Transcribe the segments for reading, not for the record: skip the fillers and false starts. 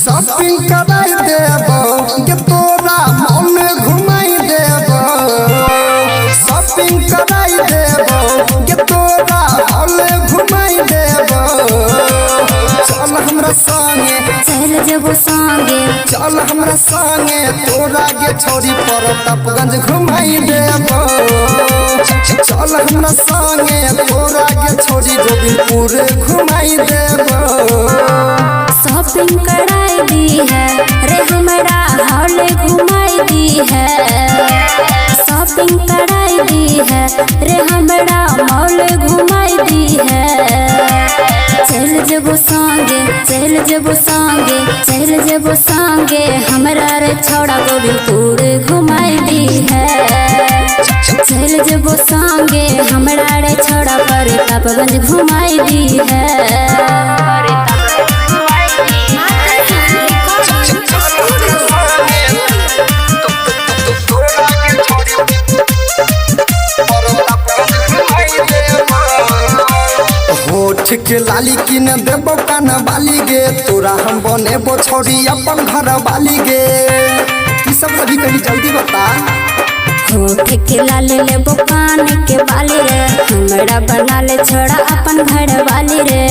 Shopping कराई देबो के तोरा मॉल घुमाई देबो। शॉपिंग कराई देबो के तोरा मॉल घुमाई देबो। चल हमरा संगे चल जबो संगे चल हमरा संगे तोरा के छोरी प्रतापगंज घुमाई देबो। चल हमरा संगे तोरा के छोरी गोविंदपुर घुमाई देबो। शॉपिंग कराई दी है रे हमरा हॉल घुमाई दी है। शॉपिंग कराई दी है रे हमरा मॉल घुमाई दी है। चल जबो संगे चल जबो संगे चल जबो संगे हमरा रे छोड़ा गोविंदपुर घुमाई दी है। चल जबो संगे हमरा रे छोड़ा प्रतापगंज घुमाई दी है। होठ के लाली किन देबो कान बाली गे तोरा हम बनेबो छोड़ी अपन घर वाली गे। ई सब अभी कहीं जल्दी बता। होठ के लाली लेबो कान के बाली रे हमरा बना ले छोड़ा अपन घर वाली रे।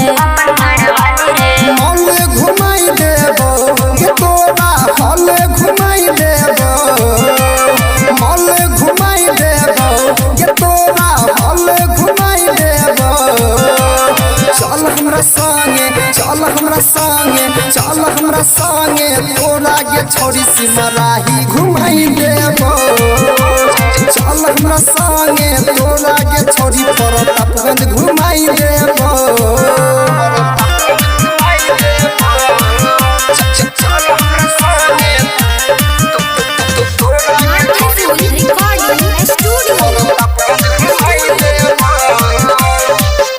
मॉल घुमाई देबो के तोरा हॉल घुमाई देबो। मॉल घुमाई देबो के तोरा हॉल घुमाई देबो। चल हमरा संगे चल हमरा संगे चल हमरा संगे तोरा के छोड़ी सिमराही घुमाई देबो। चल हमरा संगे तोरा के छोड़ी प्रतापगंज घुमाई देबो।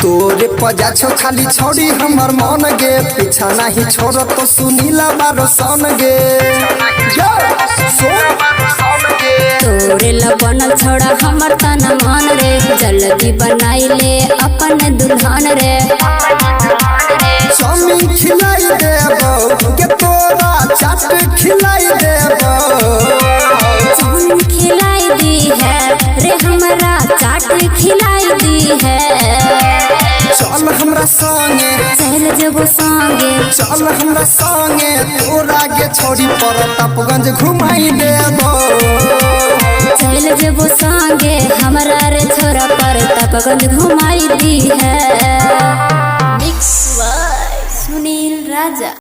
तोरे पजा छो खाली छोड़ी हमर मन गे पीछा नहीं छोड़ तो सुनीला बारो सन गे। तोरे लबन छोड़ा हमर तन मन रे जल्दी बनाई ले अपन दुल्हन रे। चाउमीन खिलाई देबो के तोरा चाट खिलाई देबो। चाउमीन खिलाई दी है रे हमरा चाट खिलाई दी है। चल हमरा संगे चल जबो संगे चल हमरा संगे तोरा के छोड़ी प्रतापगंज घुमाई देबो। चल जबो संगे हमरा रे छोरा प्रतापगंज घुमाई दी है। Mix by Sunil Raja.